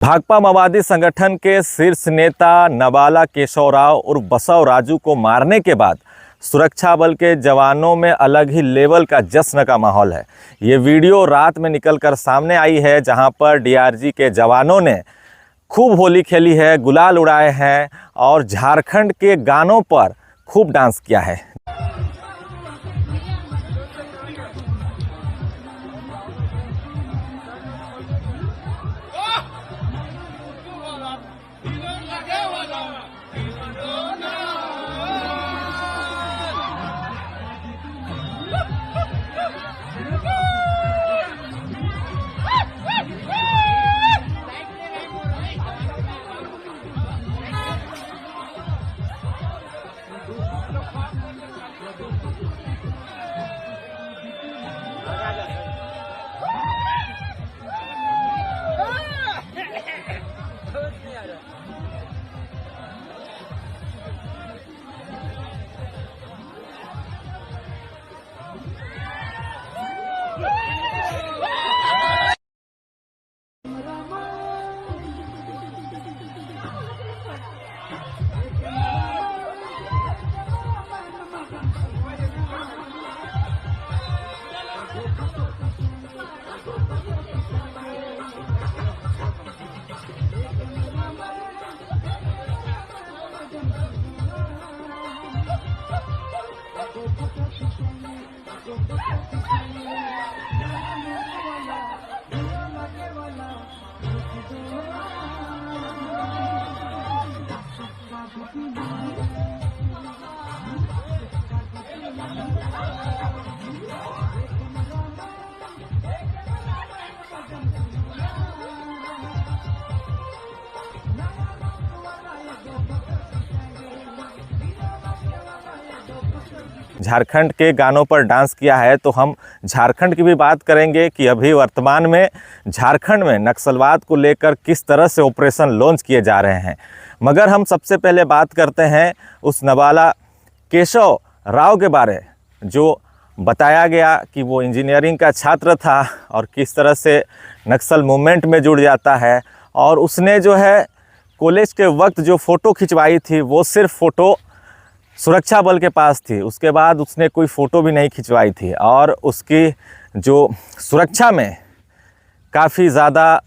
भाकपा माओवादी संगठन के शीर्ष नेता नवाला केशव राव और बसव राजू को मारने के बाद सुरक्षा बल के जवानों में अलग ही लेवल का जश्न का माहौल है। ये वीडियो रात में निकलकर सामने आई है, जहां पर डीआरजी के जवानों ने खूब होली खेली है, गुलाल उड़ाए हैं और झारखंड के गानों पर खूब डांस किया है। झारखंड के गानों पर डांस किया है, तो हम झारखंड की भी बात करेंगे कि अभी वर्तमान में झारखंड में नक्सलवाद को लेकर किस तरह से ऑपरेशन लॉन्च किए जा रहे हैं। मगर हम सबसे पहले बात करते हैं उस नवाला केशव राव के बारे, जो बताया गया कि वो इंजीनियरिंग का छात्र था और किस तरह से नक्सल मूवमेंट में जुड़ जाता है। और उसने जो है कॉलेज के वक्त जो फ़ोटो खिंचवाई थी वो सिर्फ फ़ोटो सुरक्षा बल के पास थी, उसके बाद उसने कोई फ़ोटो भी नहीं खिंचवाई थी। और उसकी जो सुरक्षा में काफ़ी ज़्यादा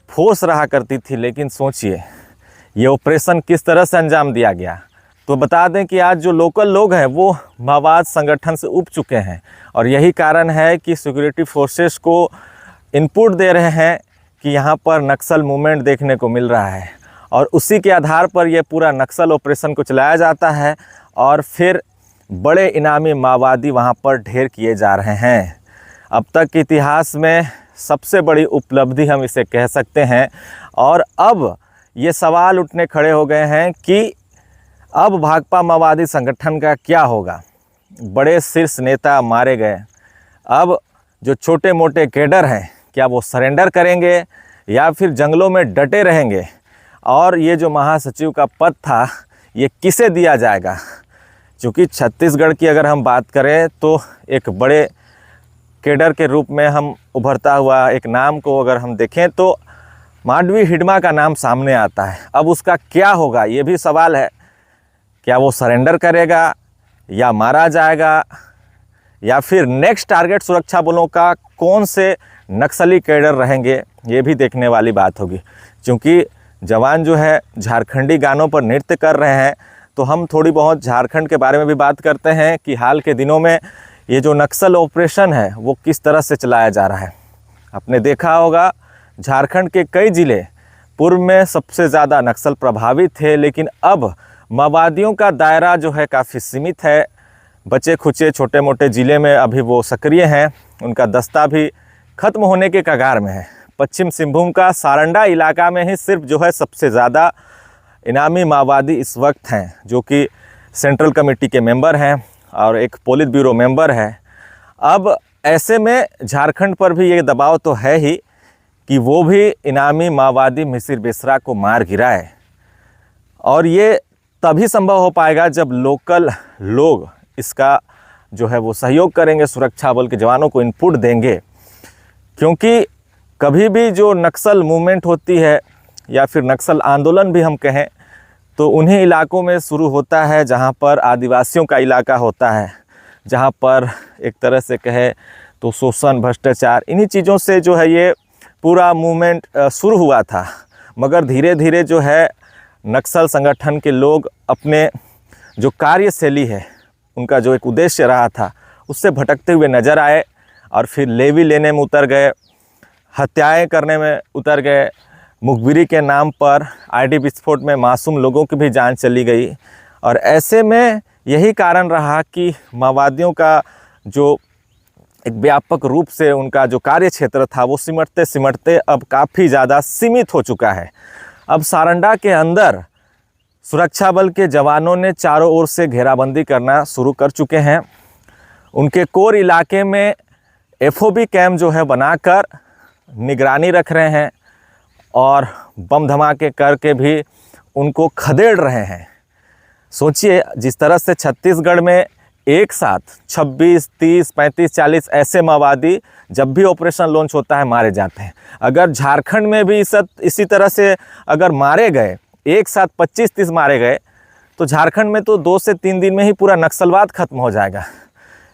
फोर्स रहा करती थी। लेकिन सोचिए ये ऑपरेशन किस तरह से अंजाम दिया गया। तो बता दें कि आज जो लोकल लोग हैं वो माओवाद संगठन से उब चुके हैं और यही कारण है कि सिक्योरिटी फोर्सेस को इनपुट दे रहे हैं कि यहाँ पर नक्सल मूवमेंट देखने को मिल रहा है और उसी के आधार पर यह पूरा नक्सल ऑपरेशन को चलाया जाता है और फिर बड़े इनामी माओवादी वहाँ पर ढेर किए जा रहे हैं। अब तक के इतिहास में सबसे बड़ी उपलब्धि हम इसे कह सकते हैं। और अब ये सवाल उठने खड़े हो गए हैं कि अब भाकपा माओवादी संगठन का क्या होगा। बड़े शीर्ष नेता मारे गए, अब जो छोटे मोटे कैडर हैं क्या वो सरेंडर करेंगे या फिर जंगलों में डटे रहेंगे। और ये जो महासचिव का पद था ये किसे दिया जाएगा, क्योंकि छत्तीसगढ़ की अगर हम बात करें तो एक बड़े कैडर के रूप में हम उभरता हुआ एक नाम को अगर हम देखें तो मांडवी हिडमा का नाम सामने आता है। अब उसका क्या होगा ये भी सवाल है। क्या वो सरेंडर करेगा या मारा जाएगा, या फिर नेक्स्ट टारगेट सुरक्षा बलों का कौन से नक्सली कैडर रहेंगे, ये भी देखने वाली बात होगी। क्योंकि जवान जो है झारखंडी गानों पर नृत्य कर रहे हैं, तो हम थोड़ी बहुत झारखंड के बारे में भी बात करते हैं कि हाल के दिनों में ये जो नक्सल ऑपरेशन है वो किस तरह से चलाया जा रहा है। आपने देखा होगा झारखंड के कई ज़िले पूर्व में सबसे ज़्यादा नक्सल प्रभावित थे, लेकिन अब माओवादियों का दायरा जो है काफ़ी सीमित है। बचे खुचे छोटे मोटे ज़िले में अभी वो सक्रिय हैं, उनका दस्ता भी ख़त्म होने के कगार में है। पश्चिम सिंहभूम का सारंडा इलाका में ही सिर्फ जो है सबसे ज़्यादा इनामी माओवादी इस वक्त हैं, जो कि सेंट्रल कमेटी के मेंबर हैं और एक पोलित ब्यूरो मेंबर है। अब ऐसे में झारखंड पर भी ये दबाव तो है ही कि वो भी इनामी माओवादी मिसिर बेसरा को मार गिराए। और ये तभी संभव हो पाएगा जब लोकल लोग इसका जो है वो सहयोग करेंगे, सुरक्षा बल के जवानों को इनपुट देंगे। क्योंकि कभी भी जो नक्सल मूवमेंट होती है या फिर नक्सल आंदोलन भी हम कहें तो उन्हीं इलाकों में शुरू होता है जहाँ पर आदिवासियों का इलाका होता है, जहाँ पर एक तरह से कहे तो शोषण, भ्रष्टाचार, इन्हीं चीज़ों से जो है ये पूरा मूवमेंट शुरू हुआ था। मगर धीरे धीरे जो है नक्सल संगठन के लोग अपने जो कार्यशैली है, उनका जो एक उद्देश्य रहा था, उससे भटकते हुए नज़र आए और फिर लेवी लेने में उतर गए, हत्याएं करने में उतर गए। मुखबिरी के नाम पर आईडी विस्फोट में मासूम लोगों की भी जान चली गई। और ऐसे में यही कारण रहा कि माओवादियों का जो एक व्यापक रूप से उनका जो कार्य क्षेत्र था वो सिमटते सिमटते अब काफ़ी ज़्यादा सीमित हो चुका है। अब सारंडा के अंदर सुरक्षा बल के जवानों ने चारों ओर से घेराबंदी करना शुरू कर चुके हैं। उनके कोर इलाके में एफओबी कैम्प जो है बनाकर निगरानी रख रहे हैं और बम धमाके करके भी उनको खदेड़ रहे हैं। सोचिए, जिस तरह से छत्तीसगढ़ में एक साथ 26, 30, 35, 40 ऐसे माओवादी जब भी ऑपरेशन लॉन्च होता है मारे जाते हैं। अगर झारखंड में भी इसी तरह से अगर मारे गए, एक साथ 25-30 मारे गए, तो झारखंड में तो 2 से 3 दिन में ही पूरा नक्सलवाद खत्म हो जाएगा।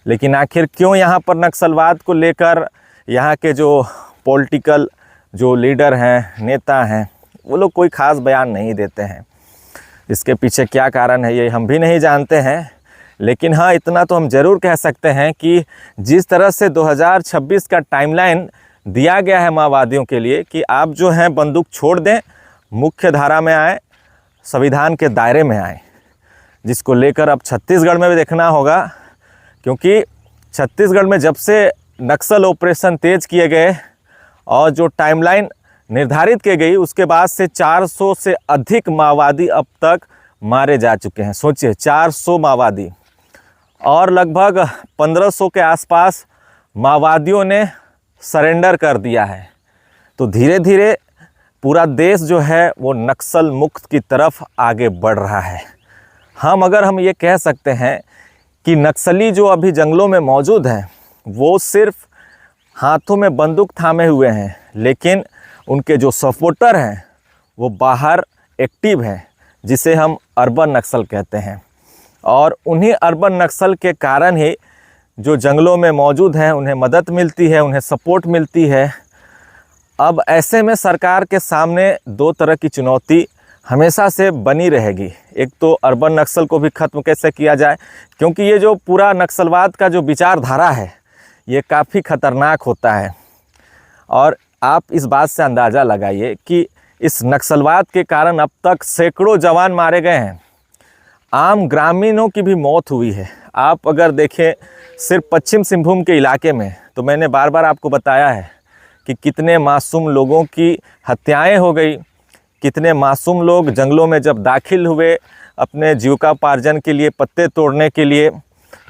लेकिन आखिर क्यों यहाँ पर नक्सलवाद को लेकर यहाँ के जो पॉलिटिकल जो लीडर हैं, नेता हैं, वो लोग कोई ख़ास बयान नहीं देते हैं? इसके पीछे क्या कारण है ये हम भी नहीं जानते हैं। लेकिन हाँ, इतना तो हम ज़रूर कह सकते हैं कि जिस तरह से 2026 का टाइमलाइन दिया गया है माओवादियों के लिए कि आप जो हैं बंदूक छोड़ दें, मुख्य धारा में आए, संविधान के दायरे में आए, जिसको लेकर अब छत्तीसगढ़ में भी देखना होगा। क्योंकि छत्तीसगढ़ में जब से नक्सल ऑपरेशन तेज़ किए गए और जो टाइमलाइन निर्धारित की गई, उसके बाद से 400 से अधिक माओवादी अब तक मारे जा चुके हैं। सोचिए, 400 माओवादी और लगभग 1500 के आसपास माओवादियों ने सरेंडर कर दिया है। तो धीरे धीरे पूरा देश जो है वो नक्सल मुक्त की तरफ आगे बढ़ रहा है। मगर हम ये कह सकते हैं कि नक्सली जो अभी जंगलों में मौजूद हैं वो सिर्फ हाथों में बंदूक थामे हुए हैं, लेकिन उनके जो सपोर्टर हैं वो बाहर एक्टिव हैं, जिसे हम अर्बन नक्सल कहते हैं। और उन्हीं अर्बन नक्सल के कारण ही जो जंगलों में मौजूद हैं उन्हें मदद मिलती है, उन्हें सपोर्ट मिलती है। अब ऐसे में सरकार के सामने 2 तरह की चुनौती हमेशा से बनी रहेगी। एक तो अर्बन नक्सल को भी ख़त्म कैसे किया जाए, क्योंकि ये जो पूरा नक्सलवाद का जो विचारधारा है ये काफ़ी ख़तरनाक होता है। और आप इस बात से अंदाज़ा लगाइए कि इस नक्सलवाद के कारण अब तक सैकड़ों जवान मारे गए हैं, आम ग्रामीणों की भी मौत हुई है। आप अगर देखें सिर्फ पश्चिम सिंहभूम के इलाके में, तो मैंने बार बार आपको बताया है कि कितने मासूम लोगों की हत्याएं हो गई, कितने मासूम लोग जंगलों में जब दाखिल हुए अपने जीविकोपार्जन के लिए, पत्ते तोड़ने के लिए,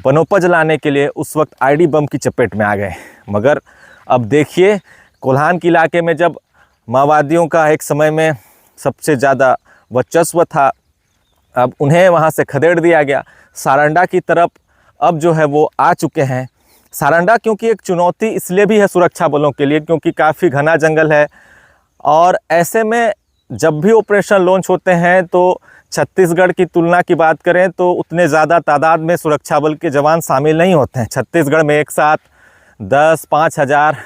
वनोपज लाने के लिए, उस वक्त आईडी बम की चपेट में आ गए। मगर अब देखिए, कोल्हान के इलाके में जब माओवादियों का एक समय में सबसे ज़्यादा वर्चस्व था, अब उन्हें वहाँ से खदेड़ दिया गया। सारंडा की तरफ अब जो है वो आ चुके हैं। सारंडा क्योंकि एक चुनौती इसलिए भी है सुरक्षा बलों के लिए, क्योंकि काफ़ी घना जंगल है। और ऐसे में जब भी ऑपरेशन लॉन्च होते हैं तो छत्तीसगढ़ की तुलना की बात करें तो उतने ज़्यादा तादाद में सुरक्षा बल के जवान शामिल नहीं होते हैं। छत्तीसगढ़ में एक साथ 10-5 हज़ार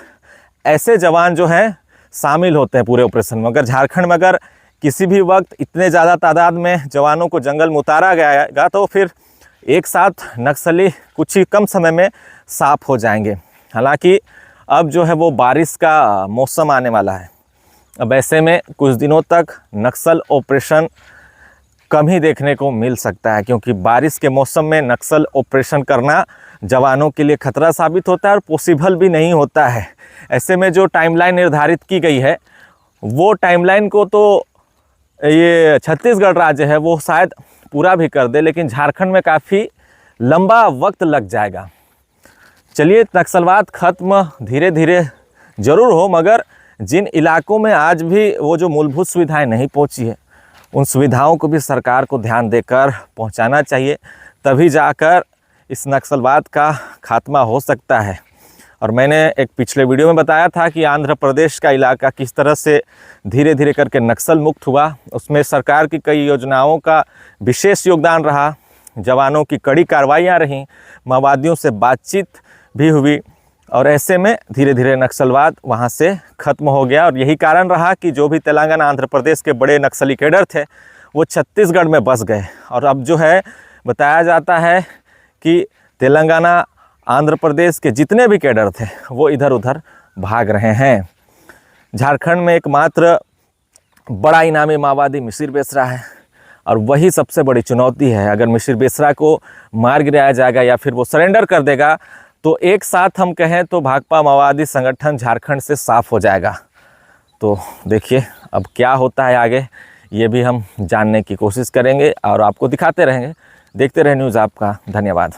ऐसे जवान जो हैं शामिल होते हैं पूरे ऑपरेशन में। मगर झारखंड में अगर किसी भी वक्त इतने ज़्यादा तादाद में जवानों को जंगल में उतारा गया तो फिर एक साथ नक्सली कुछ ही कम समय में साफ हो जाएंगे। हालांकि अब जो है वो बारिश का मौसम आने वाला है। अब ऐसे में कुछ दिनों तक नक्सल ऑपरेशन कम ही देखने को मिल सकता है, क्योंकि बारिश के मौसम में नक्सल ऑपरेशन करना जवानों के लिए खतरा साबित होता है और पॉसिबल भी नहीं होता है। ऐसे में जो टाइमलाइन निर्धारित की गई है वो टाइमलाइन को तो ये छत्तीसगढ़ राज्य है वो शायद पूरा भी कर दे, लेकिन झारखंड में काफ़ी लंबा वक्त लग जाएगा। चलिए, नक्सलवाद खत्म धीरे धीरे ज़रूर हो, मगर जिन इलाकों में आज भी वो जो मूलभूत सुविधाएं नहीं पहुंची है, उन सुविधाओं को भी सरकार को ध्यान देकर पहुंचाना चाहिए, तभी जाकर इस नक्सलवाद का खात्मा हो सकता है। और मैंने एक पिछले वीडियो में बताया था कि आंध्र प्रदेश का इलाका किस तरह से धीरे धीरे करके नक्सल मुक्त हुआ। उसमें सरकार की कई योजनाओं का विशेष योगदान रहा, जवानों की कड़ी कार्रवाइयाँ रहीं, माओवादियों से बातचीत भी हुई और ऐसे में धीरे धीरे नक्सलवाद वहाँ से ख़त्म हो गया। और यही कारण रहा कि जो भी तेलंगाना आंध्र प्रदेश के बड़े नक्सली कैडर थे वो छत्तीसगढ़ में बस गए। और अब जो है बताया जाता है कि तेलंगाना आंध्र प्रदेश के जितने भी कैडर थे वो इधर उधर भाग रहे हैं। झारखंड में एकमात्र बड़ा इनामी माओवादी मिसिर बेसरा है और वही सबसे बड़ी चुनौती है। अगर मिसिर बेसरा को मार गिराया जाएगा या फिर वो सरेंडर कर देगा तो एक साथ हम कहें तो भाकपा माओवादी संगठन झारखंड से साफ हो जाएगा। तो देखिए अब क्या होता है आगे, ये भी हम जानने की कोशिश करेंगे और आपको दिखाते रहेंगे। देखते रहे न्यूज़ आपका। धन्यवाद।